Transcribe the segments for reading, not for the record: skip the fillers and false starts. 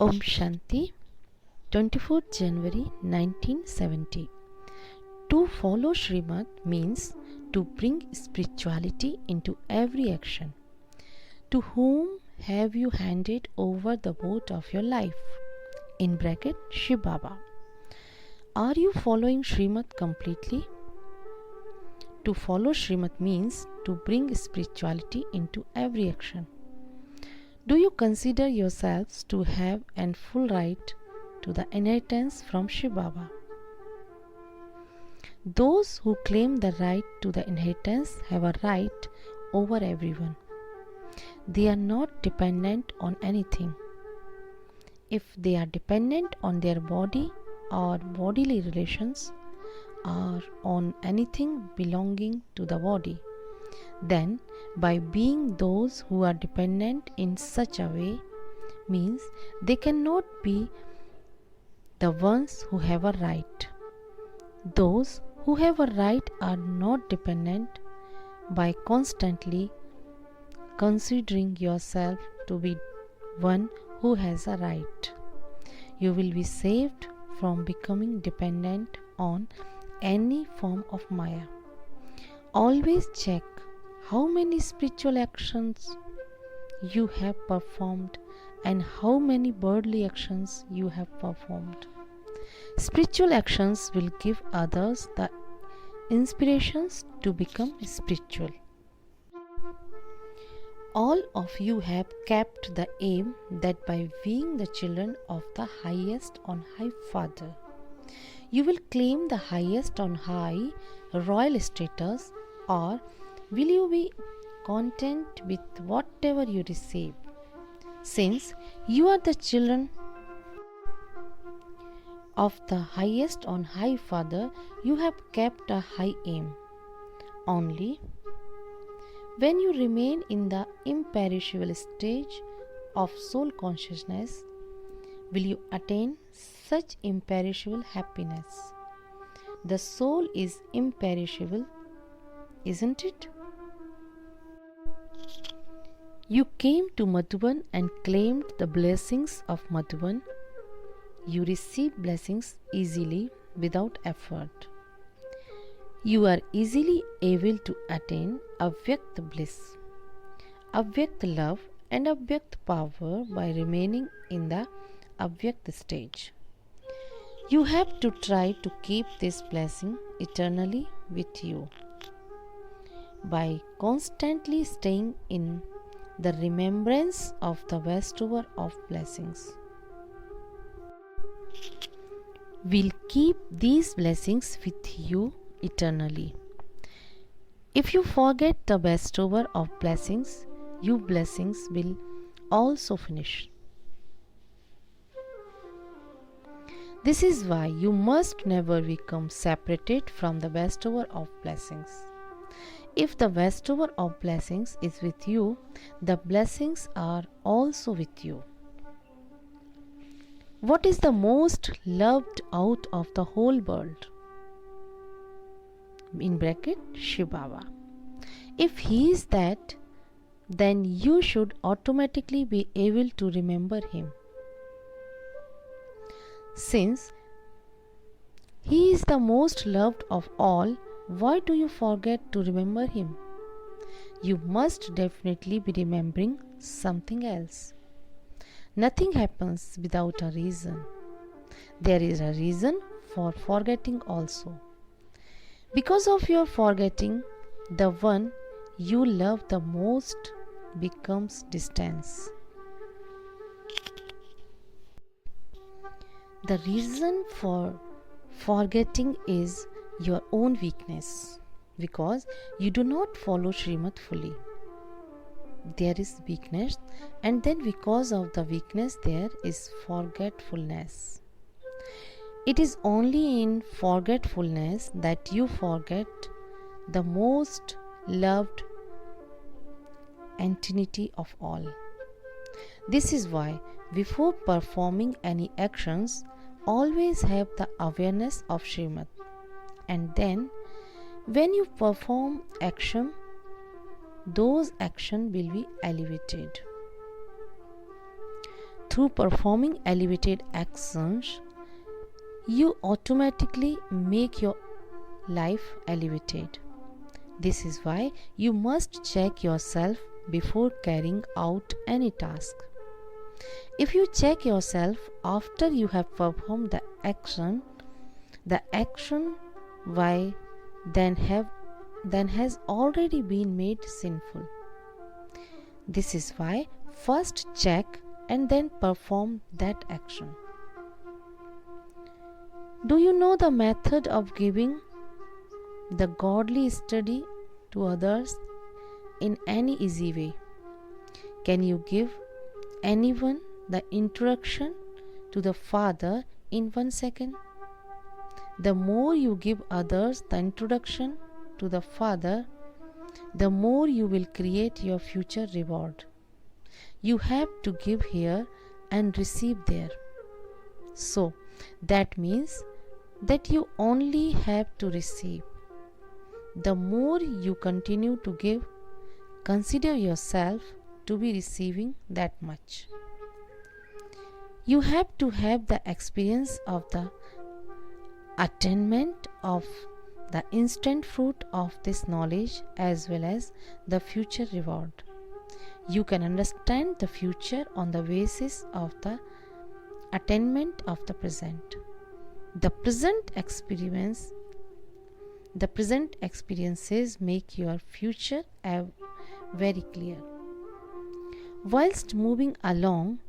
Om Shanti, 24th January 1970. To follow Srimad means to bring spirituality into every action. To whom have you handed over the boat of your life? In bracket, Shiv Baba. Are you following Srimad completely? To follow Srimad means to bring spirituality into every action. Do you consider yourselves to have a full right to the inheritance from Shiv Baba? Those who claim the right to the inheritance have a right over everyone. They are not dependent on anything. If they are dependent on their body or bodily relations or on anything belonging to the body, then by being those who are dependent in such a way means they cannot be the ones who have a right. Those who have a right are not dependent. By constantly considering yourself to be one who has a right, you will be saved from becoming dependent on any form of Maya. Always check how many spiritual actions you have performed and how many worldly actions you have performed. Spiritual actions will give others the inspirations to become spiritual. All of you have kept the aim that by being the children of the highest on high Father, you will claim the highest on high royal status, or will you be content with whatever you receive? Since you are the children of the highest on high Father, you have kept a high aim. Only when you remain in the imperishable stage of soul consciousness will you attain such imperishable happiness. The soul is imperishable, isn't it? You came to Madhuban and claimed the blessings of Madhuban. You receive blessings easily without effort. You are easily able to attain avyakt bliss, avyakt love and avyakt power by remaining in the avyakt stage. You have to try to keep this blessing eternally with you by constantly staying in the remembrance of the bestower of blessings. Will keep these blessings with you eternally. If you forget the bestower of blessings, your blessings will also finish. This is why you must never become separated from the bestower of blessings. If the bestower of blessings is with you, the blessings are also with you. What is the most loved out of the whole world? In bracket, Shiv Baba. If he is that, then you should automatically be able to remember him. Since he is the most loved of all, why do you forget to remember him? You must definitely be remembering something else. Nothing happens without a reason. There is a reason for forgetting also. Because of your forgetting, the one you love the most becomes distant. The reason for forgetting is your own weakness, because you do not follow Srimad fully. There is weakness, and then because of the weakness there is forgetfulness. It is only in forgetfulness that you forget the most loved entity of all. This is why before performing any actions, always have the awareness of Srimad, and then when you perform action, those actions will be elevated. through performing elevated actions, you automatically make your life elevated. This is why you must check yourself before carrying out any task. If you check yourself after you have performed the action why then has already been made sinful. This is why first check and then perform that action. Do you know the method of giving the godly study to others in any easy way? Can you give anyone the introduction to the Father in 1 second? The more you give others the introduction to the Father, the more you will create your future reward. You have to give here and receive there. So, that means that you only have to receive. The more you continue to give, consider yourself to be receiving that much. You have to have the experience of the attainment of the instant fruit of this knowledge as well as the future reward. You can understand the future on the basis of the attainment of the present. The present experiences make your future very clear. Whilst moving along,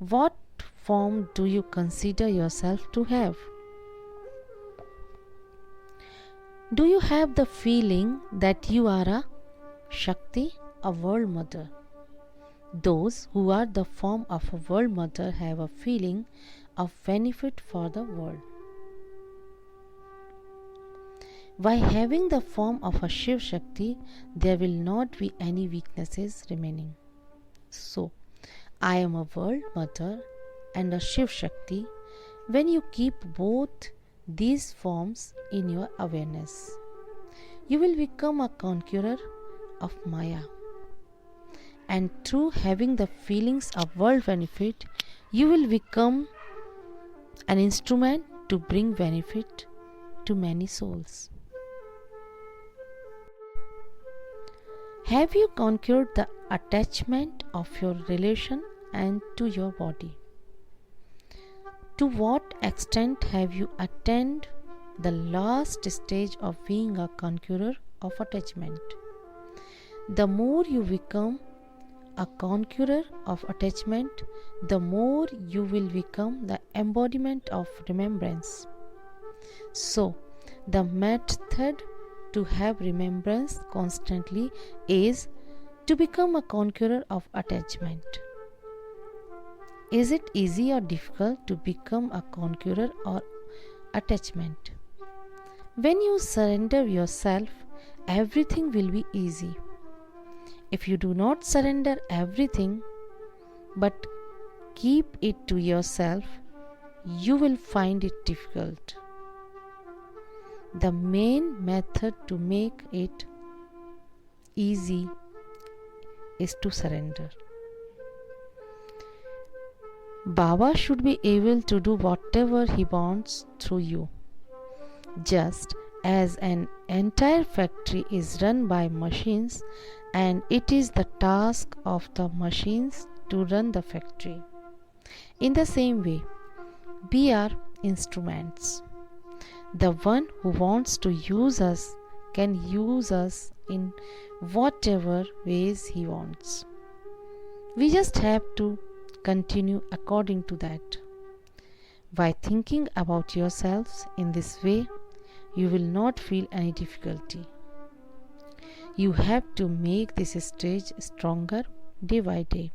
what form do you consider yourself to have? Do you have the feeling that you are a Shakti, a world mother? Those who are the form of a world mother have a feeling of benefit for the world. By having the form of a Shiv Shakti, there will not be any weaknesses remaining. So, I am a world mother and a Shiv Shakti. When you keep both these forms in your awareness, you will become a conqueror of Maya. And through having the feelings of world benefit, you will become an instrument to bring benefit to many souls. Have you conquered the attachment of your relation and to your body? To what extent have you attained the last stage of being a conqueror of attachment? The more you become a conqueror of attachment, the more you will become the embodiment of remembrance. So, the method to have remembrance constantly is to become a conqueror of attachment. Is it easy or difficult to become a conqueror of attachment? When you surrender yourself, everything will be easy. If you do not surrender everything but keep it to yourself, you will find it difficult. The main method to make it easy is to surrender. Baba should be able to do whatever he wants through you. Just as an entire factory is run by machines and it is the task of the machines to run the factory. In the same way, we are instruments. The one who wants to use us can use us in whatever ways he wants. We just have to continue according to that. By thinking about yourselves in this way, you will not feel any difficulty. You have to make this stage stronger day by day.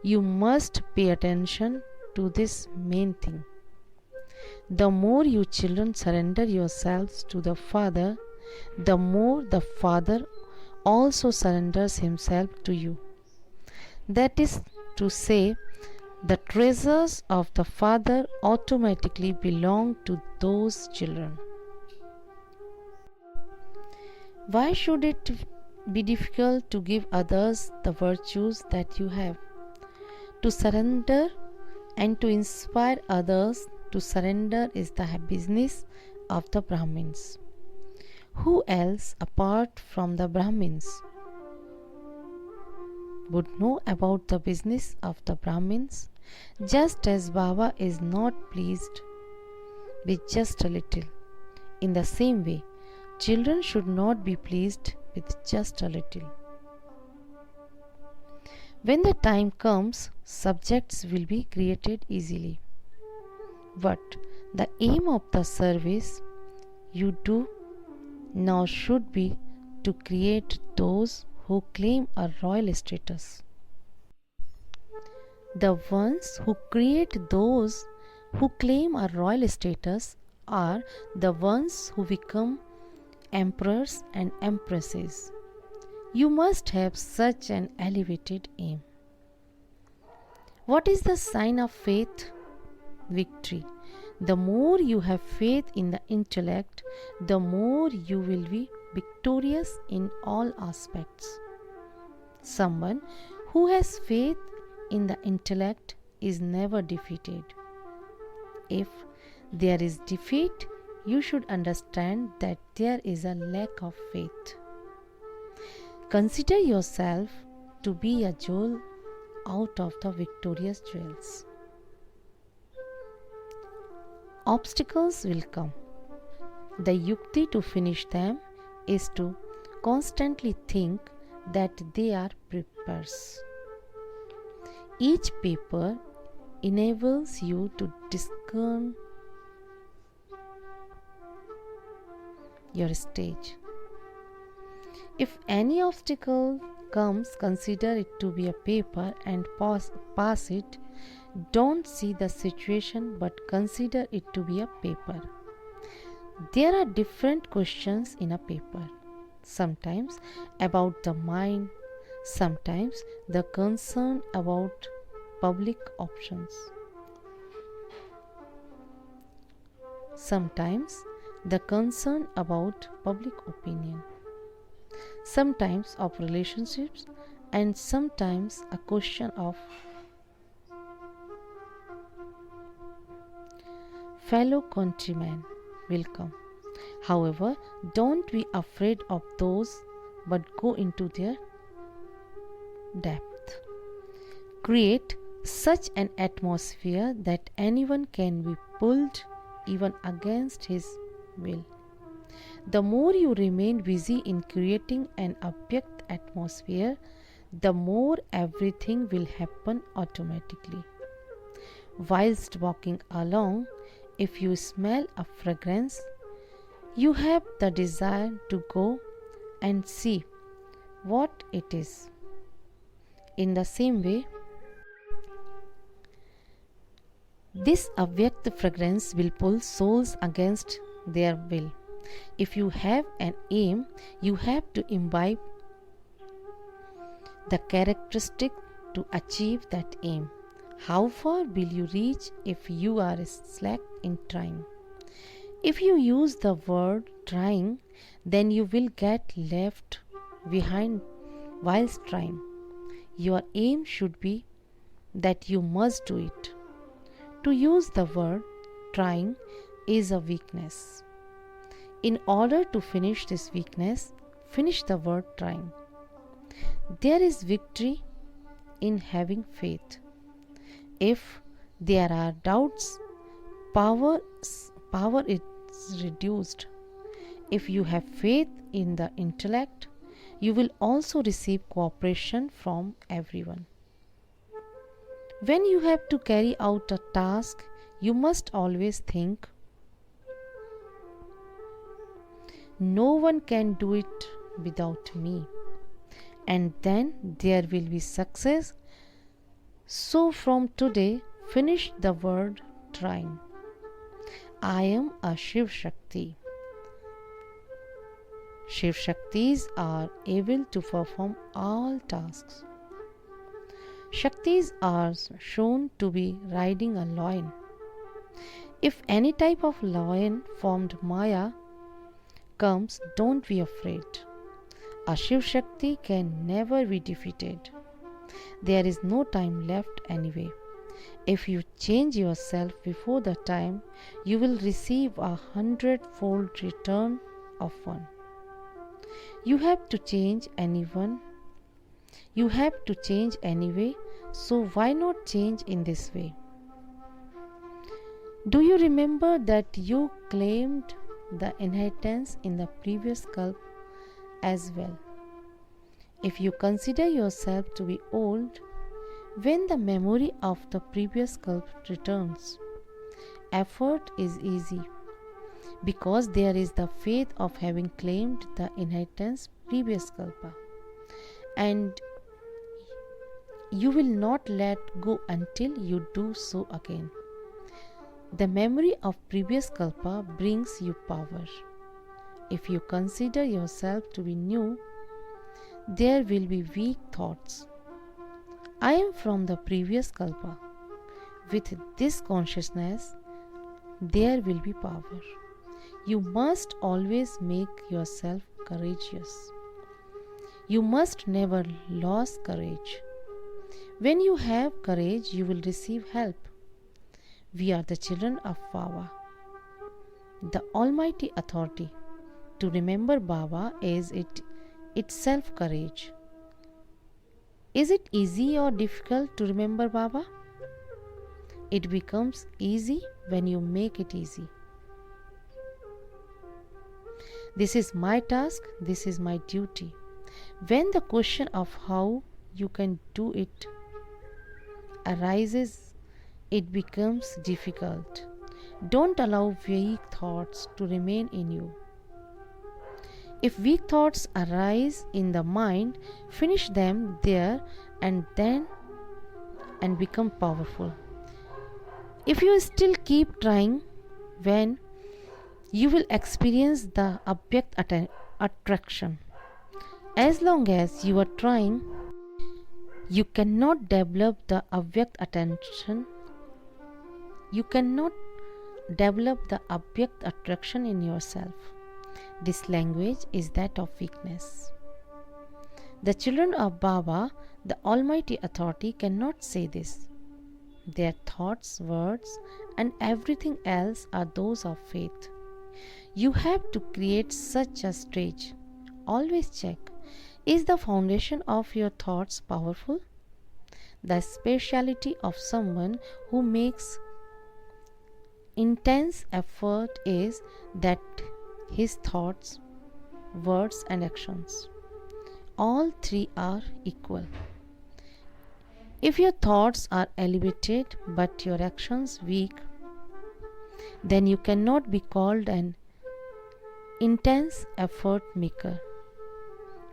You must pay attention to this main thing. The more you children surrender yourselves to the Father, the more the Father also surrenders himself to you. That is to say, the treasures of the Father automatically belong to those children. Why should it be difficult to give others the virtues that you have? To surrender and to inspire others to surrender is the business of the Brahmins. Who else apart from the Brahmins would know about the business of the Brahmins? Just as Baba is not pleased with just a little, in the same way, children should not be pleased with just a little. When the time comes, subjects will be created easily. But the aim of the service you do now should be to create those who claim a royal status. The ones who create those who claim a royal status are the ones who become emperors and empresses. You must have such an elevated aim. What is the sign of faith? Victory. The more you have faith in the intellect, the more you will be victorious in all aspects. Someone who has faith in the intellect is never defeated. If there is defeat, you should understand that there is a lack of faith. Consider yourself to be a jewel out of the victorious jewels. Obstacles will come. The yukti to finish them is to constantly think that they are papers. Each paper enables you to discern your stage. If any obstacle comes, consider it to be a paper and pass it. Don't see the situation but consider it to be a paper. There are different questions in a paper. Sometimes about the mind, sometimes the concern about public options, sometimes the concern about public opinion, sometimes of relationships, and sometimes a question of fellow countrymen will come. However, don't be afraid of those, but go into their depth. Create such an atmosphere that anyone can be pulled even against his will. The more you remain busy in creating an avyakt atmosphere, the more everything will happen automatically. Whilst walking along, if you smell a fragrance, you have the desire to go and see what it is. In the same way, this avyakt fragrance will pull souls against their will. If you have an aim, you have to imbibe the characteristic to achieve that aim. How far will you reach if you are slack in trying? If you use the word trying, then you will get left behind whilst trying. Your aim should be that you must do it. To use the word trying is a weakness. In order to finish this weakness, finish the word trying. There is victory in having faith. If there are doubts, power is reduced. If you have faith in the intellect, you will also receive cooperation from everyone. When you have to carry out a task, you must always think, no one can do it without me, and then there will be success. So from today, finish the word trying. I am a Shiv Shakti. Shiv Shaktis are able to perform all tasks. Shaktis are shown to be riding a lion. If any type of lion formed Maya comes, don't be afraid. A Shiv Shakti can never be defeated. There is no time left anyway. If you change yourself before the time, you will receive 100-fold return of one. You have to change anyone. You have to change anyway, so why not change in this way? Do you remember that you claimed the inheritance in the previous kalp as well? If you consider yourself to be old, when the memory of the previous kalp returns, effort is easy because there is the faith of having claimed the inheritance previous kalpa, and you will not let go until you do so again. The memory of previous kalpa brings you power. If you consider yourself to be new, there will be weak thoughts. I am from the previous kalpa. With this consciousness, there will be power. You must always make yourself courageous. You must never lose courage. When you have courage, you will receive help. We are the children of Baba, the Almighty Authority. To remember Baba is itself courage. Is it easy or difficult to remember Baba? It becomes easy when you make it easy. This is my task, this is my duty. When the question of how you can do it arises, it becomes difficult. Don't allow weak thoughts to remain in you. If weak thoughts arise in the mind, finish them there and become powerful. If you still keep trying, when you will experience the avyakt attraction. As long as you are trying, you cannot develop the avyakt attention. You cannot develop the avyakt attraction in yourself. This language is that of weakness. The children of Baba, the Almighty Authority, cannot say this. Their thoughts, words, and everything else are those of faith. You have to create such a stage. Always check, is the foundation of your thoughts powerful? The speciality of someone who makes intense effort is that his thoughts, words, and actions, all three are equal. If your thoughts are elevated but your actions weak, then you cannot be called an intense effort maker.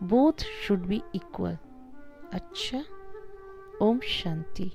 Both should be equal. Acha, Om Shanti.